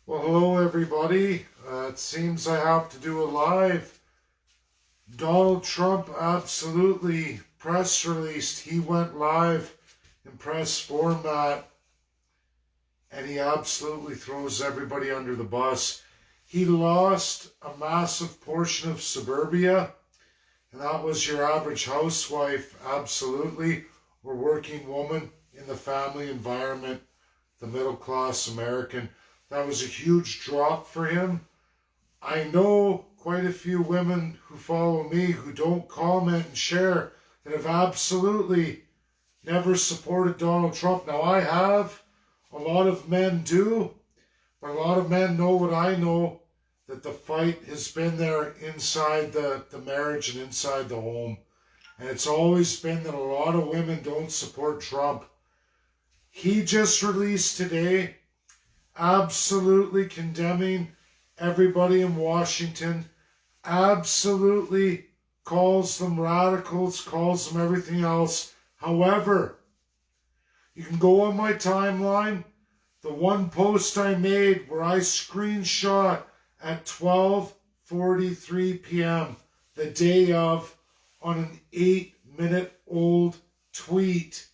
Well, hello everybody. It seems I have to do a live. Donald Trump absolutely press released. He went live in press format and he absolutely throws everybody under the bus. He lost a massive portion of suburbia, and that was your average housewife, absolutely, or working woman in the family environment, the middle class American. That was a huge drop for him. I know quite a few women who follow me who don't comment and share that have absolutely never supported Donald Trump. Now I have, a lot of men do, but a lot of men know what I know, that the fight has been there inside the marriage and inside the home. And it's always been that a lot of women don't support Trump. He just released today absolutely condemning everybody in Washington, absolutely calls them radicals, calls them everything else. However, you can go on my timeline, the one post I made where I screenshot at 12:43 p.m. the day of, on an 8-minute-old tweet.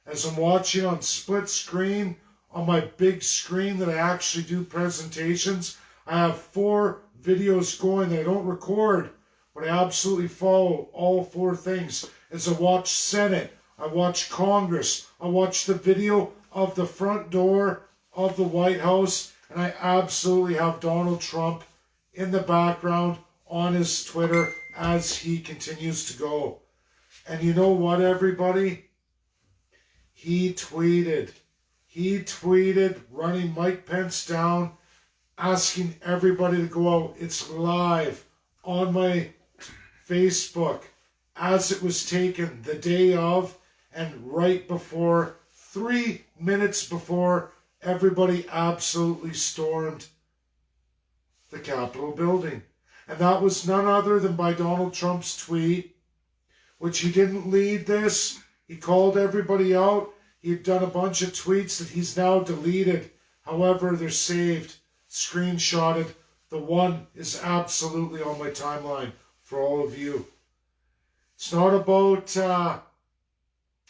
As I'm watching on split screen, on my big screen that I actually do presentations, I have 4 videos going that I don't record, but I absolutely follow all 4 things. As I watch Senate, I watch Congress, I watch the video of the front door of the White House, and I absolutely have Donald Trump in the background on his Twitter as he continues to go. And you know what, everybody? He tweeted running Mike Pence down, asking everybody to go out. It's live on my Facebook as it was taken the day of and right before, 3 minutes before everybody absolutely stormed the Capitol building. And that was none other than by Donald Trump's tweet, which he didn't lead this. He called everybody out. He had done a bunch of tweets that he's now deleted. However, they're saved, screenshotted. The one is absolutely on my timeline for all of you. It's not about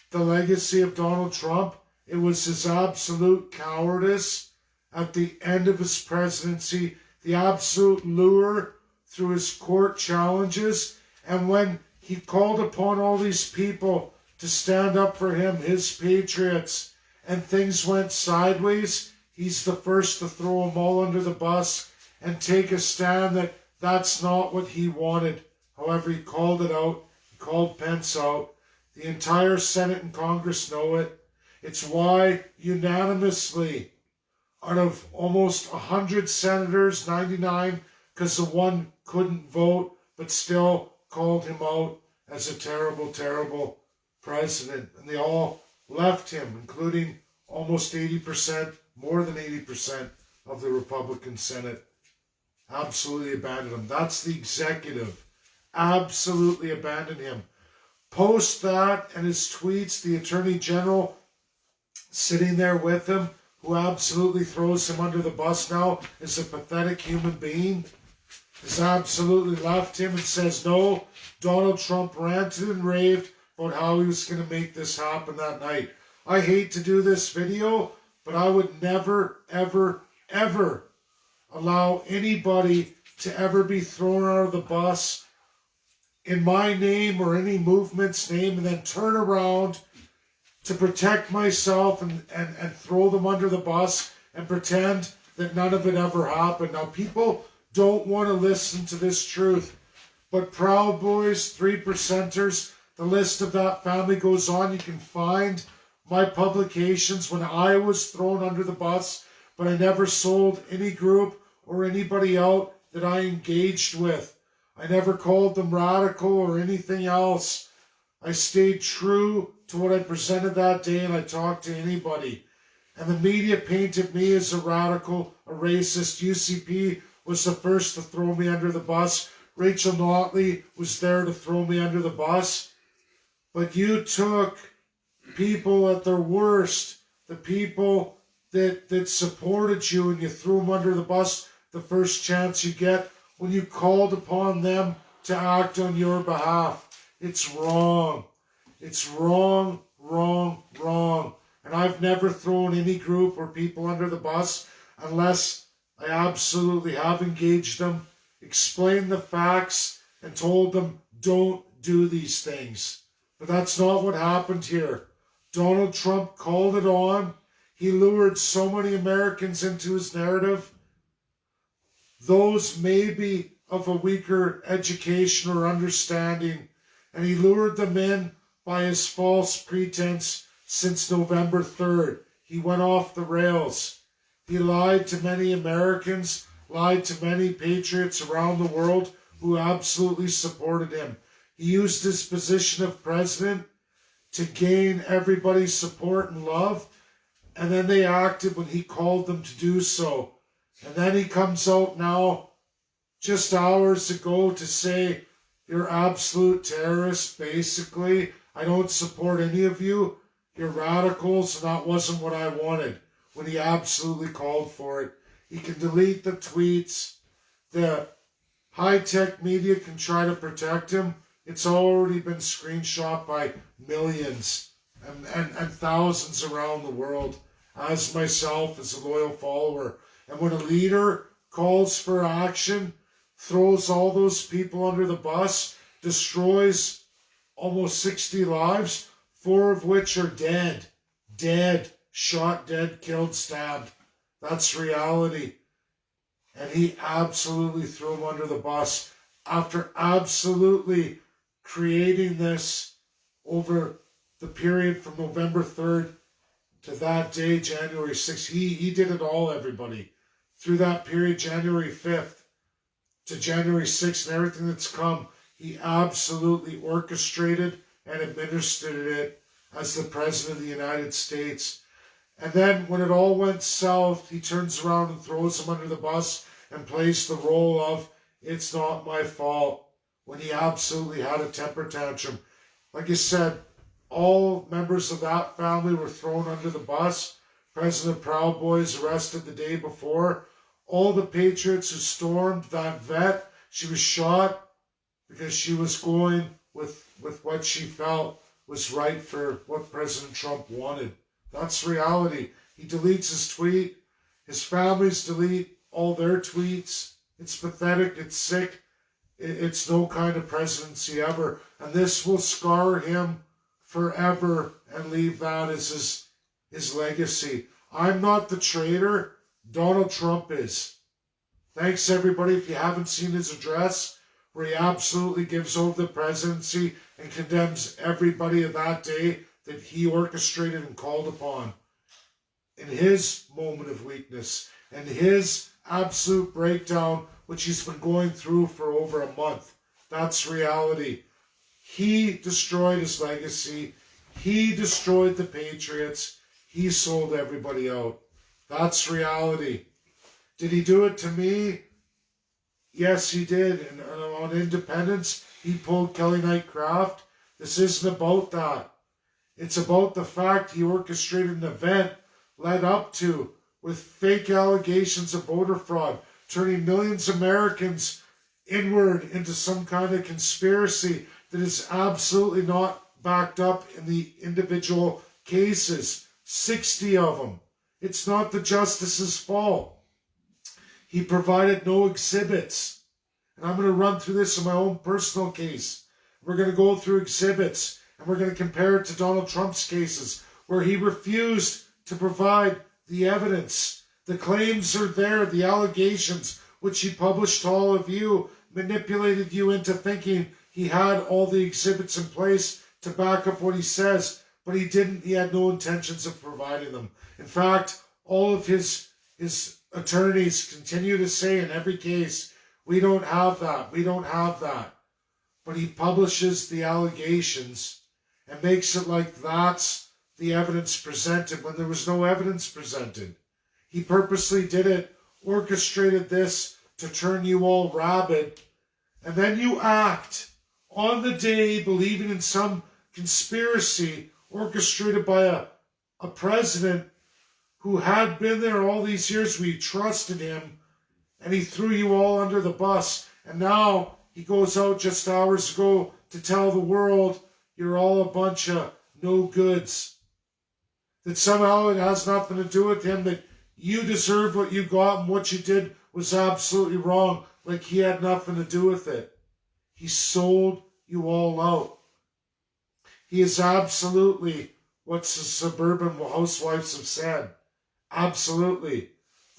the legacy of Donald Trump. It was his absolute cowardice at the end of his presidency, the absolute lure through his court challenges, and when he called upon all these people to stand up for him, his patriots, and things went sideways, he's the first to throw them all under the bus and take a stand that that's not what he wanted. However, he called it out. He called Pence out. The entire Senate and Congress know it. It's why unanimously, out of almost 100 senators, 99, because the one couldn't vote, but still called him out as a terrible, terrible president. And they all left him, including almost 80%, more than 80% of the Republican Senate. Absolutely abandoned him. That's the executive. Absolutely abandoned him. Post that and his tweets, the Attorney General sitting there with him, who absolutely throws him under the bus now, is a pathetic human being, has absolutely left him and says, no, Donald Trump ranted and raved about how he was going to make this happen that night. I hate to do this video, but I would never, ever, ever allow anybody to ever be thrown out of the bus in my name or any movement's name and then turn around to protect myself and throw them under the bus and pretend that none of it ever happened. Now, people don't want to listen to this truth, but Proud Boys, 3%ers, the list of that family goes on. You can find my publications when I was thrown under the bus, but I never sold any group or anybody out that I engaged with. I never called them radical or anything else. I stayed true to what I presented that day, and I talked to anybody. And the media painted me as a radical, a racist. UCP was the first to throw me under the bus. Rachel Notley was there to throw me under the bus. But you took people at their worst, the people that supported you, and you threw them under the bus the first chance you get when you called upon them to act on your behalf. It's wrong. It's wrong, wrong, wrong. And I've never thrown any group or people under the bus unless I absolutely have engaged them, explained the facts, and told them, don't do these things. But that's not what happened here. Donald Trump called it on. He lured so many Americans into his narrative. Those maybe of a weaker education or understanding, and he lured them in by his false pretense since November 3rd. He went off the rails. He lied to many Americans, lied to many patriots around the world who absolutely supported him. He used his position of president to gain everybody's support and love, and then they acted when he called them to do so. And then he comes out now, just hours ago, to say, you're absolute terrorists, basically. I don't support any of you. You're radicals, and that wasn't what I wanted, when he absolutely called for it. He can delete the tweets. The high-tech media can try to protect him. It's already been screenshot by millions and thousands around the world, as myself, as a loyal follower. And when a leader calls for action, throws all those people under the bus, destroys almost 60 lives, 4 of which are dead. Dead. Shot, dead, killed, stabbed. That's reality. And he absolutely threw him under the bus after absolutely creating this over the period from November 3rd to that day, January 6th. He did it all, everybody. Through that period, January 5th to January 6th, and everything that's come, he absolutely orchestrated and administered it as the President of the United States. And then when it all went south, he turns around and throws him under the bus and plays the role of, it's not my fault, when he absolutely had a temper tantrum. Like I said, all members of that family were thrown under the bus. President Proud Boys arrested the day before. All the patriots who stormed that vet, she was shot because she was going with what she felt was right for what President Trump wanted. That's reality. He deletes his tweet. His families delete all their tweets. It's pathetic. It's sick. It's no kind of presidency ever. And this will scar him forever and leave that as his legacy. I'm not the traitor. Donald Trump is. Thanks, everybody. If you haven't seen his address, where he absolutely gives over the presidency and condemns everybody of that day that he orchestrated and called upon in his moment of weakness and his absolute breakdown, which he's been going through for over a month. That's reality. He destroyed his legacy. He destroyed the Patriots. He sold everybody out. That's reality. Did he do it to me? Yes, he did. And on Independence, he pulled Kelly Knight Kraft. This isn't about that. It's about the fact he orchestrated an event led up to with fake allegations of voter fraud, turning millions of Americans inward into some kind of conspiracy that is absolutely not backed up in the individual cases. 60 of them. It's not the justice's fault. He provided no exhibits. And I'm going to run through this in my own personal case. We're going to go through exhibits, and we're going to compare it to Donald Trump's cases, where he refused to provide the evidence. The claims are there, the allegations, which he published to all of you, manipulated you into thinking he had all the exhibits in place to back up what he says, but he didn't. He had no intentions of providing them. In fact, all of his attorneys continue to say in every case, we don't have that, we don't have that. But he publishes the allegations and makes it like that's the evidence presented when there was no evidence presented. He purposely did it, orchestrated this to turn you all rabid, and then you act on the day believing in some conspiracy orchestrated by a president who had been there all these years. We trusted him, and he threw you all under the bus. And now he goes out just hours ago to tell the world you're all a bunch of no goods. That somehow it has nothing to do with him, that you deserved what you got and what you did was absolutely wrong, like he had nothing to do with it. He sold you all out. He is absolutely what the suburban housewives have said. Absolutely.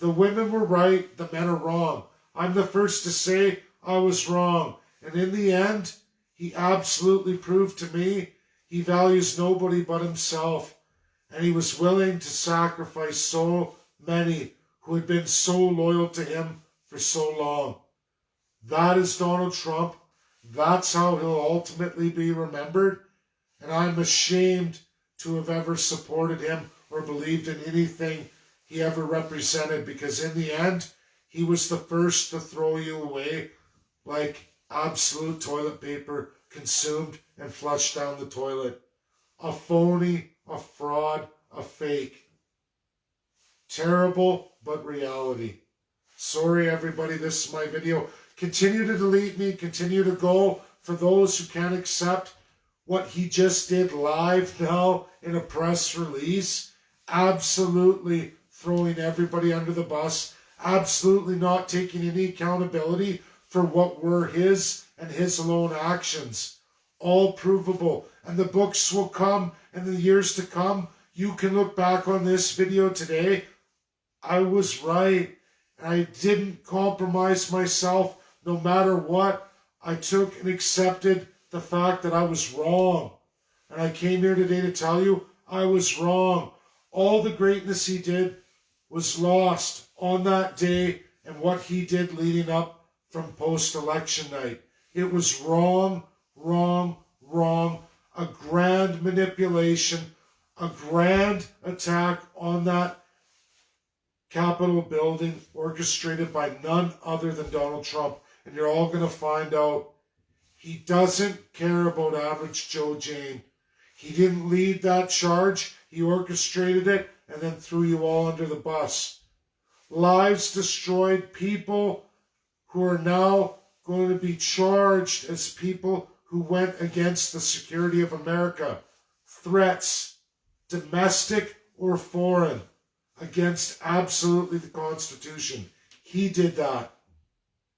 The women were right, the men are wrong. I'm the first to say I was wrong. And in the end, he absolutely proved to me he values nobody but himself. And he was willing to sacrifice so many who had been so loyal to him for so long. That is Donald Trump. That's how he'll ultimately be remembered. And I'm ashamed to have ever supported him or believed in anything he ever represented, because in the end, he was the first to throw you away like absolute toilet paper, consumed and flushed down the toilet. A phony, a fraud, a fake. Terrible, but reality. Sorry, everybody, this is my video. Continue to delete me, continue to go. For those who can't accept what he just did live now in a press release, absolutely throwing everybody under the bus, absolutely not taking any accountability for what were his and his alone actions. All provable. And the books will come in the years to come. You can look back on this video today. I was right. I didn't compromise myself no matter what. I took and accepted the fact that I was wrong. And I came here today to tell you I was wrong. All the greatness he did was lost on that day and what he did leading up from post-election night. It was wrong, wrong, wrong. A grand manipulation, a grand attack on that Capitol building orchestrated by none other than Donald Trump. And you're all going to find out he doesn't care about average Joe Jane. He didn't lead that charge. He orchestrated it and then threw you all under the bus. Lives destroyed, people who are now going to be charged as people who went against the security of America. Threats, domestic or foreign, against absolutely the Constitution. He did that.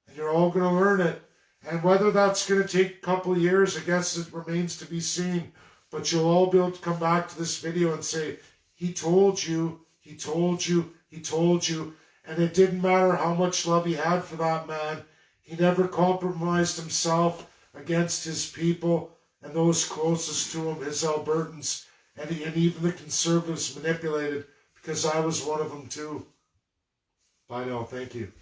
And you're all going to learn it. And whether that's going to take a couple of years, I guess it remains to be seen. But you'll all be able to come back to this video and say, he told you, he told you, he told you. And it didn't matter how much love he had for that man. He never compromised himself against his people and those closest to him, his Albertans. And even the conservatives manipulated, because I was one of them too. Bye now. Thank you.